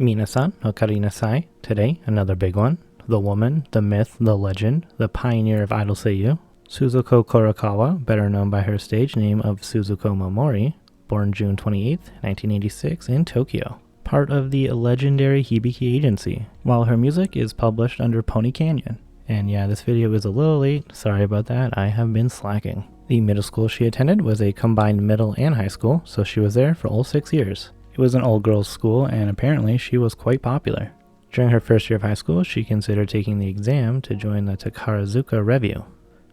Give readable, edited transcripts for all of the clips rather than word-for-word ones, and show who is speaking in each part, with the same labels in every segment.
Speaker 1: Minasan no Karinasai. Today, another big one. The woman, the myth, the legend, the pioneer of idol seiyuu. Suzuko Kurakawa, better known by her stage name of Suzuko Mimori, born June 28, 1986 in Tokyo. Part of the legendary Hibiki agency, while her music is published under Pony Canyon. And yeah, this video is a little late, sorry about that, I have been slacking. The middle school she attended was a combined middle and high school, so she was there for all 6 years. It was an all-girls school, and apparently she was quite popular. During her first year of high school, she considered taking the exam to join the Takarazuka Revue,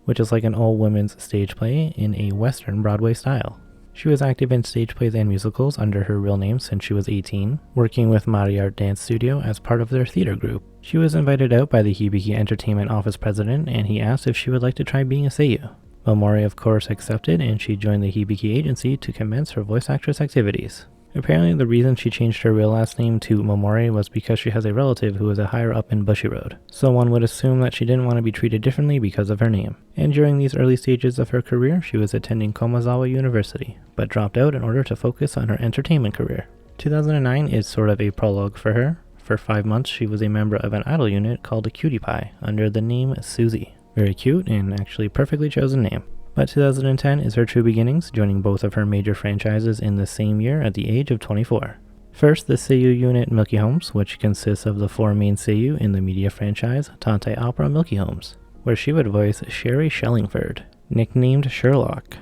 Speaker 1: which is like an all-women's stage play in a Western Broadway style. She was active in stage plays and musicals under her real name since she was 18, working with Mari Art Dance Studio as part of their theater group. She was invited out by the Hibiki Entertainment office president, and he asked if she would like to try being a seiyuu. Mimori of course accepted, and she joined the Hibiki agency to commence her voice actress activities. Apparently the reason she changed her real last name to Mimori was because she has a relative who is a higher up in Bushiroad, so one would assume that she didn't want to be treated differently because of her name. And during these early stages of her career, she was attending Komazawa University, but dropped out in order to focus on her entertainment career. 2009 is sort of a prologue for her. For 5 months she was a member of an idol unit called Cutie Pie under the name Suzy. Very cute and actually perfectly chosen name. But 2010 is her true beginnings, joining both of her major franchises in the same year at the age of 24. First, the seiyuu unit Milky Homes, which consists of the 4 main seiyuu in the media franchise Tantei Opera Milky Homes, where she would voice Sherry Shellingford, nicknamed Sherlock.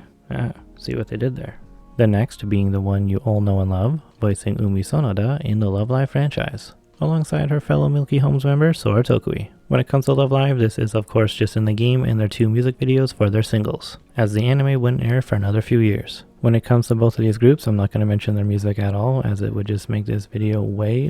Speaker 1: See what they did there. The next being the one you all know and love, voicing Umi Sonoda in the Love Live franchise, alongside her fellow Milky Homes member Sora Tokui. When it comes to Love Live, this is of course just in the game and their 2 music videos for their singles, as the anime wouldn't air for another few years. When it comes to both of these groups, I'm not going to mention their music at all, as it would just make this video way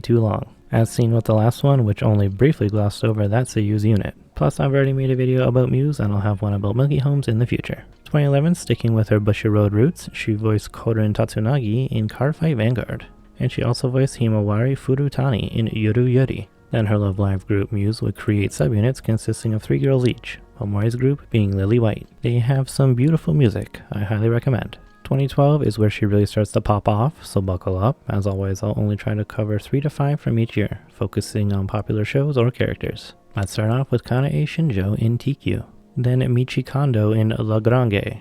Speaker 1: too long, as seen with the last one, which only briefly glossed over that seiyuu's unit. Plus I've already made a video about Muse, and I'll have one about Milky Homes in the future. 2011, sticking with her Bushiroad roots, she voiced Korin Tatsunagi in Cardfight Vanguard, and she also voiced Himawari Furutani in Yoru Yuri. Then her Love Live group Muse would create subunits consisting of 3 girls each, Mimori's group being Lily White. They have some beautiful music, I highly recommend. 2012 is where she really starts to pop off, so buckle up. As always, I'll only try to cover 3 to 5 from each year, focusing on popular shows or characters. Let's start off with Kanae Shinjo in TQ. Then Michi Kondo in La Grange.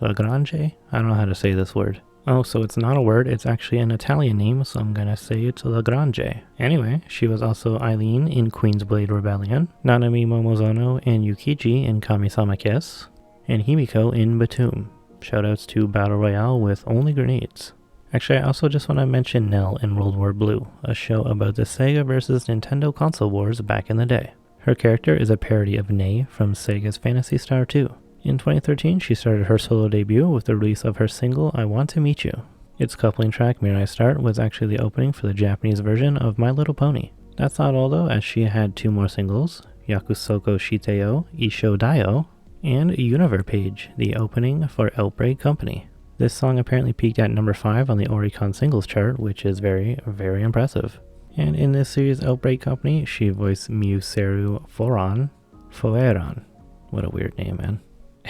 Speaker 1: La Grange? I don't know how to say this word. Oh, so it's not a word, it's actually an Italian name, so I'm gonna say it's La Grange. Anyway, she was also Eileen in Queen's Blade Rebellion, Nanami Momozono and Yukichi in Kami-sama Kiss, and Himiko in Batum. Shoutouts to Battle Royale with Only Grenades. Actually, I also just want to mention Nell in World War Blue, a show about the Sega vs Nintendo console wars back in the day. Her character is a parody of Ney from Sega's Phantasy Star 2. In 2013, she started her solo debut with the release of her single, I Want to Meet You. Its coupling track, May I Start, was actually the opening for the Japanese version of My Little Pony. That's not all though, as she had 2 more singles, Yakusoko Shiteo, Isho Daio, and Universe Page, the opening for Outbreak Company. This song apparently peaked at number 5 on the Oricon singles chart, which is very impressive. And in this series Outbreak Company, she voiced Miuseru Foeran. What a weird name, man.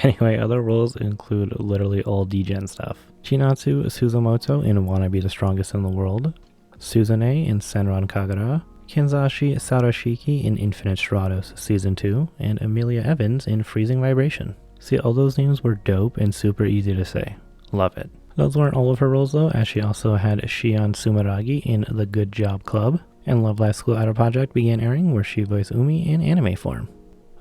Speaker 1: Anyway, other roles include literally all D-Gen stuff. Chinatsu Suzumoto in Wanna Be the Strongest in the World, Suzune in Senran Kagura, Kinzashi Sarashiki in Infinite Stratos Season 2, and Amelia Evans in Freezing Vibration. See, all those names were dope and super easy to say. Love it. Those weren't all of her roles though, as she also had Shion Sumeragi in The Good Job Club, and Love Live School Idol Project began airing where she voiced Umi in anime form.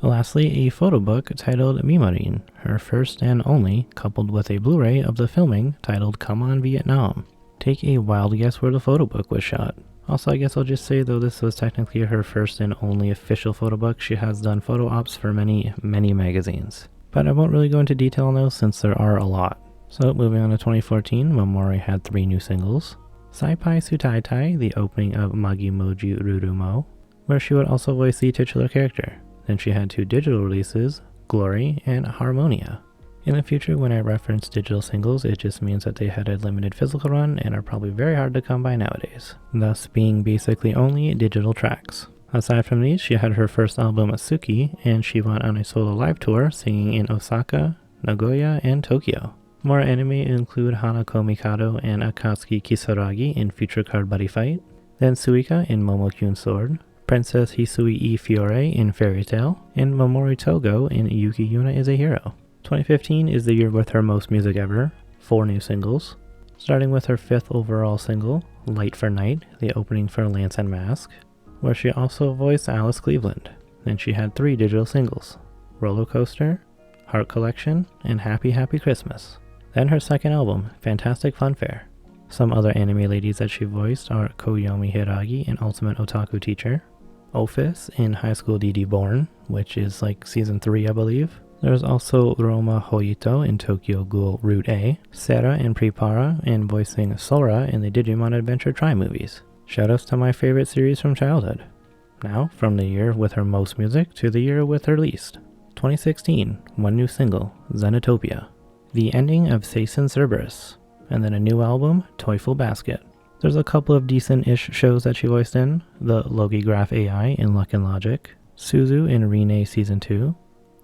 Speaker 1: Lastly, a photo book titled Mimori, her first and only, coupled with a Blu-ray of the filming titled Come On Vietnam. Take a wild guess where the photo book was shot. Also, I guess I'll just say, though this was technically her first and only official photo book, she has done photo ops for many magazines. But I won't really go into detail on those since there are a lot. So moving on to 2014, Mimori had 3 new singles. Saipai Sutaitai, the opening of Magi Moji Rurumo, where she would also voice the titular character. Then she had 2 digital releases, Glory and Harmonia. In the future, when I reference digital singles, it just means that they had a limited physical run and are probably very hard to come by nowadays, thus being basically only digital tracks. Aside from these, she had her first album Suki, and she went on a solo live tour singing in Osaka, Nagoya, and Tokyo. More anime include Hanako Mikado and Akatsuki Kisaragi in Future Card Buddy Fight, Then Suika in Momokyun Sword, Princess Hisui E Fiore in Fairy Tail, and Mimori Togo in Yuki Yuna is a Hero. 2015 is the year with her most music ever, 4 new singles, starting with her 5th overall single, Light for Night, the opening for Lance and Mask, where she also voiced Alice Cleveland. Then she had 3 digital singles, Roller Coaster, Heart Collection, and Happy Happy Christmas. Then her second album, Fantastic Funfair. Some other anime ladies that she voiced are Koyomi Hiragi in Ultimate Otaku Teacher, Ophis in High School DD Born, which is like season 3 I believe. There's also Roma Hoito in Tokyo Ghoul Route A, Sera in Prepara, and voicing Sora in the Digimon Adventure Tri movies. Shoutouts to my favorite series from childhood. Now, from the year with her most music to the year with her least. 2016, 1 new single, Zenitopia. The ending of Seisen Cerberus. And then a new album, Toyful Basket. There's a couple of decent-ish shows that she voiced in, the Logigraph AI in Luck and Logic, Suzu in Rine Season 2,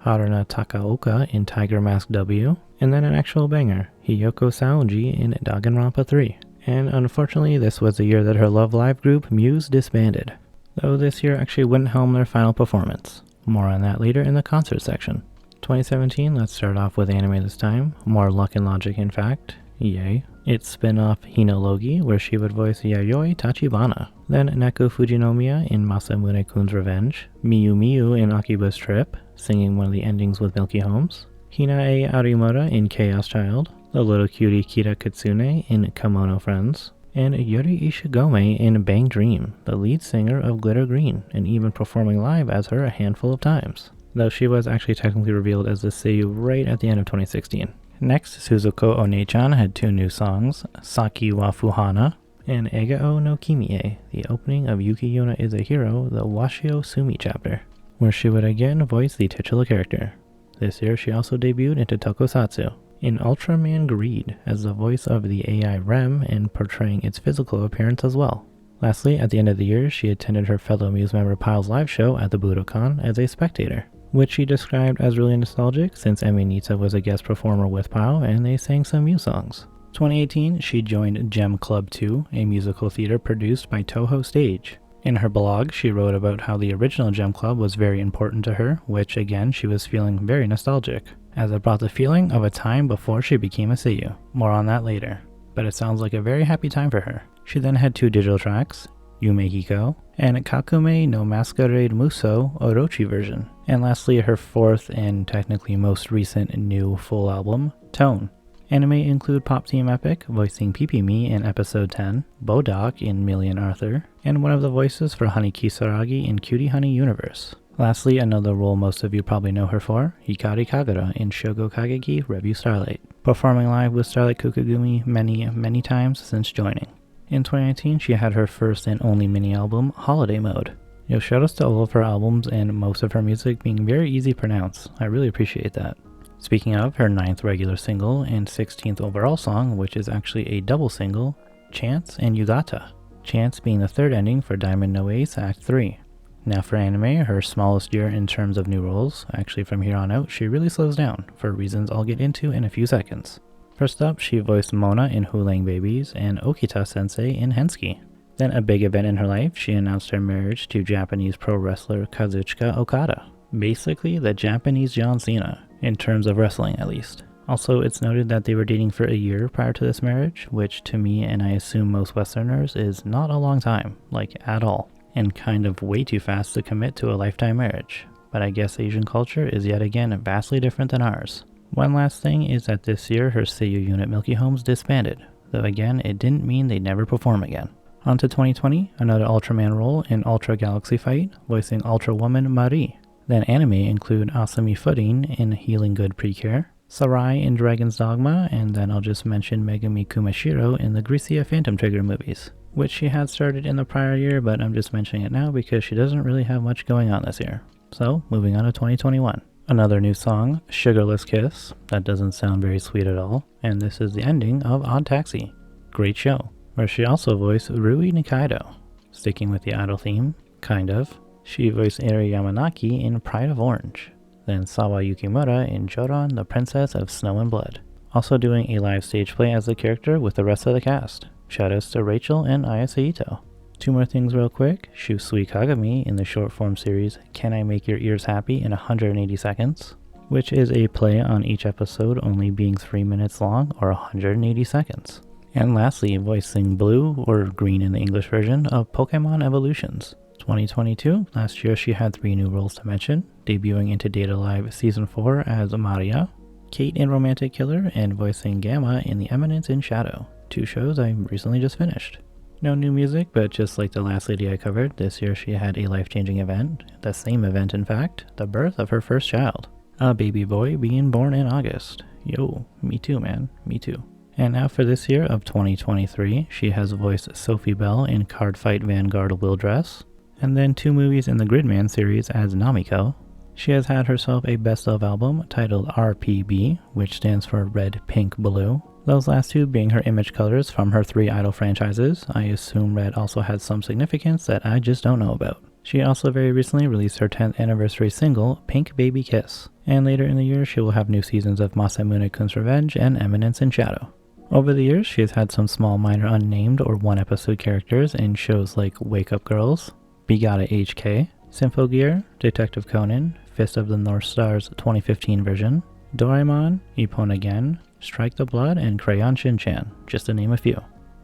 Speaker 1: Haruna Takaoka in Tiger Mask W, and then an actual banger, Hiyoko Saonji in Danganronpa 3. And unfortunately, this was the year that her Love Live group Muse disbanded, though this year actually wouldn't helm their final performance. More on that later in the concert section. 2017, let's start off with anime this time, more Luck and Logic in fact. Yay. Its spin-off Hinologi, where she would voice Yayoi Tachibana. Then Neko Fujinomiya in Masamune-kun's Revenge, Miyu Miyu in Akiba's Trip, singing one of the endings with Milky Holmes, Hinae Arimura in Chaos Child, the little cutie Kira Kitsune in Kimono Friends, and Yuri Ishigome in Bang Dream, the lead singer of Glitter Green, and even performing live as her a handful of times, though she was actually technically revealed as the seiyuu right at the end of 2016. Next, Suzuko Onechan had 2 new songs, Saki wa Fuhana, and Egao no Kimie, the opening of Yuki Yuna is a Hero, the Washio Sumi chapter, where she would again voice the titular character. This year she also debuted into Tokusatsu, in Ultraman Greed as the voice of the AI Rem and portraying its physical appearance as well. Lastly, at the end of the year, she attended her fellow Muse member Pyle's live show at the Budokan as a spectator, which she described as really nostalgic since Eminita was a guest performer with Pyle and they sang some Muse songs. 2018, she joined Gem Club 2, a musical theater produced by Toho Stage. In her blog, she wrote about how the original Gem Club was very important to her, which again she was feeling very nostalgic, as it brought the feeling of a time before she became a seiyuu. More on that later, but it sounds like a very happy time for her. She then had 2 digital tracks, Yume Hiko, and Kakume no Masquerade Muso Orochi version. And lastly, her 4th and technically most recent new full album, Tone. Anime include Pop Team Epic, voicing Pipimi in episode 10, Bodoc in Million Arthur, and one of the voices for Honey Kisaragi in Cutie Honey Universe. Lastly, another role most of you probably know her for, Hikari Kagura in Shogo Kageki Revue Starlight, performing live with Starlight Kukugumi many times since joining. In 2019, she had her first and only mini-album, Holiday Mode. Yo, shoutouts to all of her albums and most of her music being very easy to pronounce. I really appreciate that. Speaking of, her 9th regular single and 16th overall song, which is actually a double single, Chance and Yugata. Chance being the 3rd ending for Diamond No Ace Act 3. Now for anime, her smallest year in terms of new roles. Actually from here on out, she really slows down, for reasons I'll get into in a few seconds. First up, she voiced Mona in Hulang Babies and Okita-sensei in Hensky. Then a big event in her life, she announced her marriage to Japanese pro wrestler Kazuchika Okada. Basically, the Japanese John Cena, in terms of wrestling at least. Also, it's noted that they were dating for a year prior to this marriage, which to me, and I assume most Westerners, is not a long time, like at all, and kind of way too fast to commit to a lifetime marriage. But I guess Asian culture is yet again vastly different than ours. One last thing is that this year her seiyuu unit Milky Holmes disbanded, though again it didn't mean they'd never perform again. On to 2020, another Ultraman role in Ultra Galaxy Fight, voicing Ultra Woman Marie. Then anime include Asami Furin in Healing Good Precure, Sarai in Dragon's Dogma, and then I'll just mention Megami Kumashiro in the Grisia Phantom Trigger movies, which she had started in the prior year, but I'm just mentioning it now because she doesn't really have much going on this year. So, moving on to 2021. Another new song, Sugarless Kiss. That doesn't sound very sweet at all, and this is the ending of Odd Taxi. Great show, where she also voiced Rui Nikaido. Sticking with the idol theme, kind of, she voiced Eri Yamanaki in Pride of Orange. Then Sawa Yukimura in Joran, the Princess of Snow and Blood. Also doing a live stage play as the character with the rest of the cast. Shoutouts to Rachel and Aya Saito. Two more things real quick. Shusui Kagami in the short form series Can I Make Your Ears Happy in 180 Seconds, which is a play on each episode only being 3 minutes long or 180 seconds. And lastly, voicing Blue, or Green in the English version, of Pokemon Evolutions. 2022, last year she had 3 new roles to mention, debuting into Data Live Season 4 as Maria, Kate in Romantic Killer, and voicing Gamma in The Eminence in Shadow, 2 shows I recently just finished. No new music, but just like the last lady I covered, this year she had a life-changing event, the same event in fact, the birth of her first child, a baby boy being born in August. Yo, me too man, me too. And now for this year of 2023, she has voiced Sophie Bell in Cardfight Vanguard Will Dress, and then 2 movies in the Gridman series as Namiko. She has had herself a best of album titled RPB, which stands for Red, Pink, Blue. Those last 2 being her image colors from her 3 idol franchises. I assume red also has some significance that I just don't know about. She also very recently released her 10th anniversary single, Pink Baby Kiss. And later in the year, she will have new seasons of Masamune-kun's Revenge and Eminence in Shadow. Over the years, she has had some small minor unnamed or one-episode characters in shows like Wake Up Girls, Bigata HK, Symphogear, Detective Conan, Fist of the North Star's 2015 version, Doraemon, Ippon Again, Strike the Blood, and Crayon Shin-chan, just to name a few.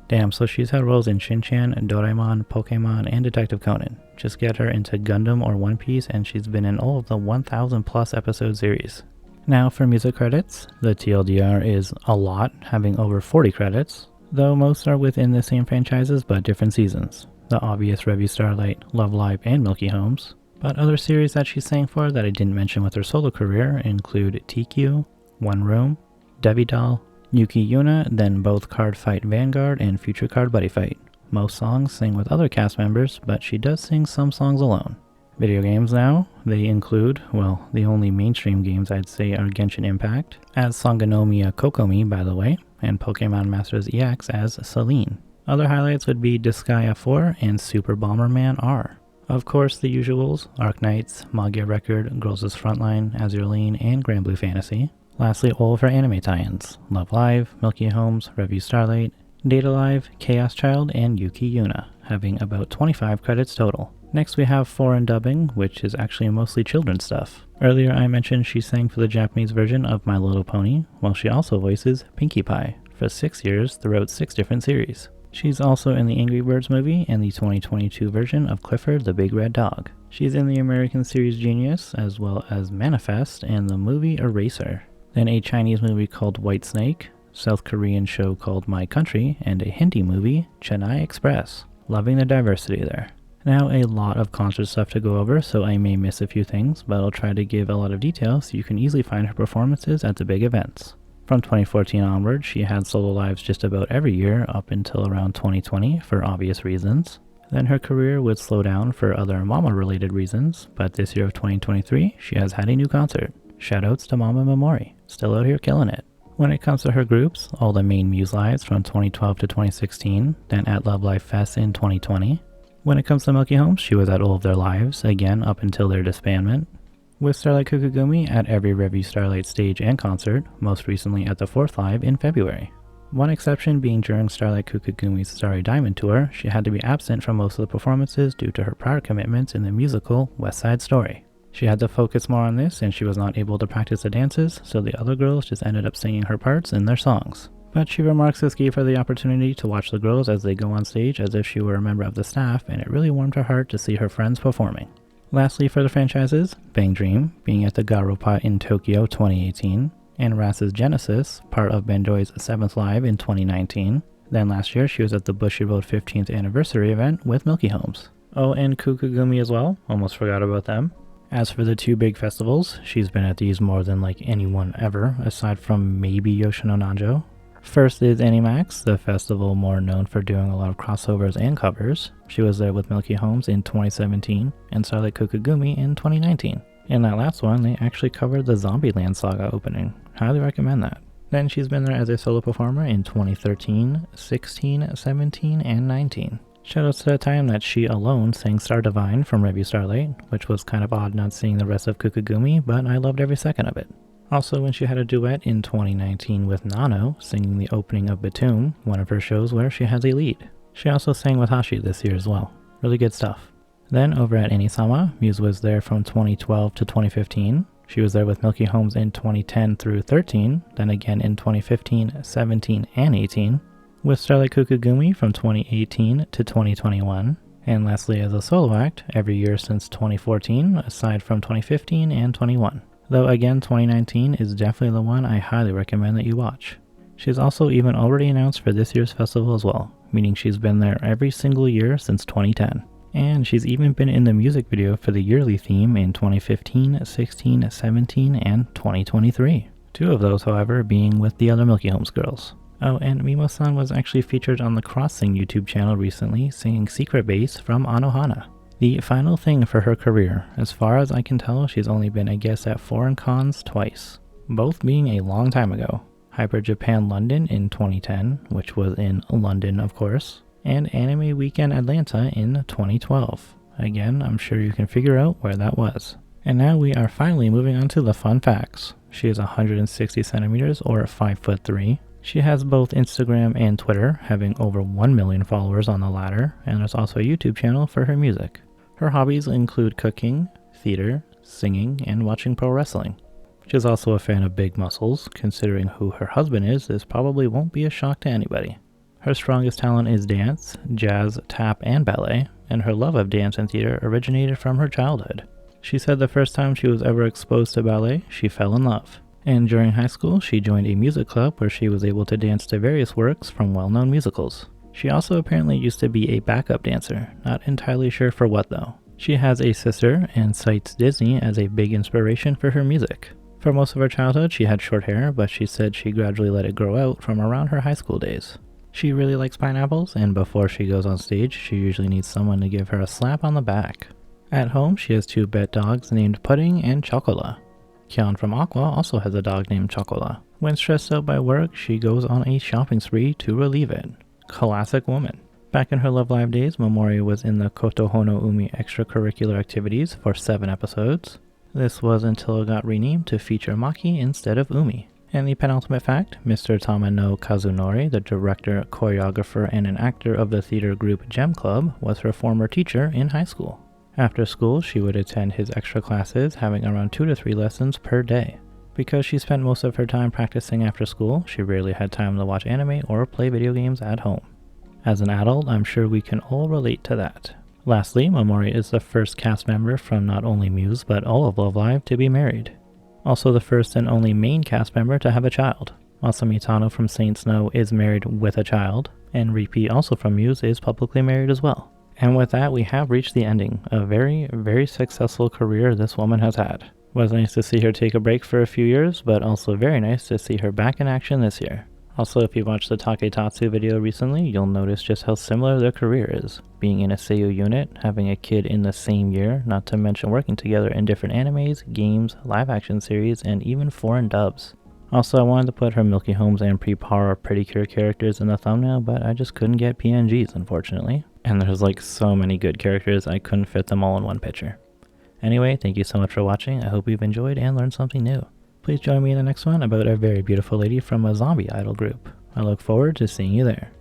Speaker 1: Damn, so she's had roles in Shin-chan, Doraemon, Pokemon, and Detective Conan. Just get her into Gundam or One Piece and she's been in all of the 1,000 plus episode series. Now for music credits, the TLDR is a lot, having over 40 credits, though most are within the same franchises but different seasons. The obvious Revue Starlight, Love Live, and Milky Homes. But other series that she sang for that I didn't mention with her solo career include TQ, One Room, Devi Doll, Yuki Yuna, then both Card Fight Vanguard and Future Card Buddy Fight. Most songs sing with other cast members, but she does sing some songs alone. Video games now, they include, well, the only mainstream games I'd say are Genshin Impact, as Sangonomiya Kokomi by the way, and Pokemon Masters EX as Celine. Other highlights would be Disgaea 4 and Super Bomberman R. Of course, the usuals, Arknights, Magia Record, Girls' Frontline, Azurline, and Grand Blue Fantasy. Lastly, all of her anime tie-ins, Love Live, Milky Homes, Revue Starlight, Data Live, Chaos Child, and Yuki Yuna, having about 25 credits total. Next we have foreign dubbing, which is actually mostly children's stuff. Earlier I mentioned she sang for the Japanese version of My Little Pony, while she also voices Pinkie Pie for 6 years throughout 6 different series. She's also in the Angry Birds movie and the 2022 version of Clifford the Big Red Dog. She's in the American series Genius, as well as Manifest and the movie Eraser. Then a Chinese movie called White Snake, South Korean show called My Country, and a Hindi movie, Chennai Express. Loving the diversity there. Now a lot of concert stuff to go over, so I may miss a few things, but I'll try to give a lot of detail so you can easily find her performances at the big events. From 2014 onward, she had solo lives just about every year up until around 2020 for obvious reasons. Then her career would slow down for other Mama-related reasons, but this year of 2023, she has had a new concert. Shoutouts to Mama Mimori, still out here killing it. When it comes to her groups, all the main Muse lives from 2012 to 2016, then at Love Live Fest in 2020. When it comes to Milky Homes, she was at all of their lives, again up until their disbandment. With Starlight Kukugumi at every Revue Starlight stage and concert, most recently at the 4th Live in February. One exception being during Starlight Kukugumi's Starry Diamond tour, she had to be absent from most of the performances due to her prior commitments in the musical West Side Story. She had to focus more on this and she was not able to practice the dances, so the other girls just ended up singing her parts in their songs. But she remarks this gave her the opportunity to watch the girls as they go on stage as if she were a member of the staff, and it really warmed her heart to see her friends performing. Lastly for the franchises, Bang Dream, being at the Garupa in Tokyo 2018, and Rass's Genesis, part of Bendoi's 7th Live in 2019. Then last year she was at the Bushiroad 15th anniversary event with Milky Homes. Oh, and Kukugumi as well, almost forgot about them. As for the 2 big festivals, she's been at these more than like anyone ever, aside from maybe Yoshino Nanjo. First is Animax, the festival more known for doing a lot of crossovers and covers. She was there with Milky Homes in 2017 and Starlight Kukugumi in 2019. In that last one, they actually covered the Zombieland Saga opening. Highly recommend that. Then she's been there as a solo performer in 2013, 16, 17, and 19. Shoutouts to the time that she alone sang Star Divine from Revue Starlight, which was kind of odd not seeing the rest of Kukugumi, but I loved every second of it. Also when she had a duet in 2019 with Nano, singing the opening of Batum, one of her shows where she has a lead. She also sang with Hashi this year as well. Really good stuff. Then over at Anisama, Muse was there from 2012 to 2015. She was there with Milky Holmes in 2010 through 13, then again in 2015, 17, and 18, with Starlight Kukugumi from 2018 to 2021, and lastly as a solo act every year since 2014, aside from 2015 and 21. Though again 2019 is definitely the one I highly recommend that you watch. She's also even already announced for this year's festival as well, meaning she's been there every single year since 2010. And she's even been in the music video for the yearly theme in 2015, 16, 17, and 2023. 2 of those, however, being with the other Milky Holmes girls. Oh, and Mimo-san was actually featured on the Crossing YouTube channel recently, singing Secret Base from Anohana. The final thing for her career, as far as I can tell, she's only been a guest at foreign cons twice, both being a long time ago. Hyper Japan London in 2010, which was in London of course, and Anime Weekend Atlanta in 2012. Again, I'm sure you can figure out where that was. And now we are finally moving on to the fun facts. She is 160 centimeters or 5'3". She has both Instagram and Twitter, having over 1 million followers on the latter, and there's also a YouTube channel for her music. Her hobbies include cooking, theater, singing, and watching pro wrestling. She's also a fan of big muscles. Considering who her husband is, this probably won't be a shock to anybody. Her strongest talent is dance, jazz, tap, and ballet, and her love of dance and theater originated from her childhood. She said the first time she was ever exposed to ballet, she fell in love. And during high school, she joined a music club where she was able to dance to various works from well-known musicals. She also apparently used to be a backup dancer, not entirely sure for what though. She has a sister and cites Disney as a big inspiration for her music. For most of her childhood, she had short hair, but she said she gradually let it grow out from around her high school days. She really likes pineapples, and before she goes on stage, she usually needs someone to give her a slap on the back. At home, she has 2 pet dogs named Pudding and Chocola. Kyon from Aqua also has a dog named Chocola. When stressed out by work, she goes on a shopping spree to relieve it. Classic woman. Back in her Love Live days, Mimori was in the Kotohono Umi extracurricular activities for 7 episodes. This was until it got renamed to feature Maki instead of Umi. And the penultimate fact, Mr. Tamano Kazunori, the director, choreographer, and an actor of the theater group Gem Club, was her former teacher in high school. After school, she would attend his extra classes, having around 2 to 3 lessons per day. Because she spent most of her time practicing after school, she rarely had time to watch anime or play video games at home. As an adult, I'm sure we can all relate to that. Lastly, Mimori is the first cast member from not only Muse, but all of Love Live to be married. Also the first and only main cast member to have a child. Masami Tano from Saint Snow is married with a child, and Repeat, also from Muse, is publicly married as well. And with that, we have reached the ending. A very, very successful career this woman has had. It was nice to see her take a break for a few years, but also very nice to see her back in action this year. Also, if you watched the Taketatsu video recently, you'll notice just how similar their career is. Being in a seiyuu unit, having a kid in the same year, not to mention working together in different animes, games, live action series, and even foreign dubs. Also, I wanted to put her Milky Holmes and Pre-Power Pretty Cure characters in the thumbnail, but I just couldn't get PNGs, unfortunately. And there's like so many good characters, I couldn't fit them all in one picture. Anyway, thank you so much for watching. I hope you've enjoyed and learned something new. Please join me in the next one about a very beautiful lady from a zombie idol group. I look forward to seeing you there.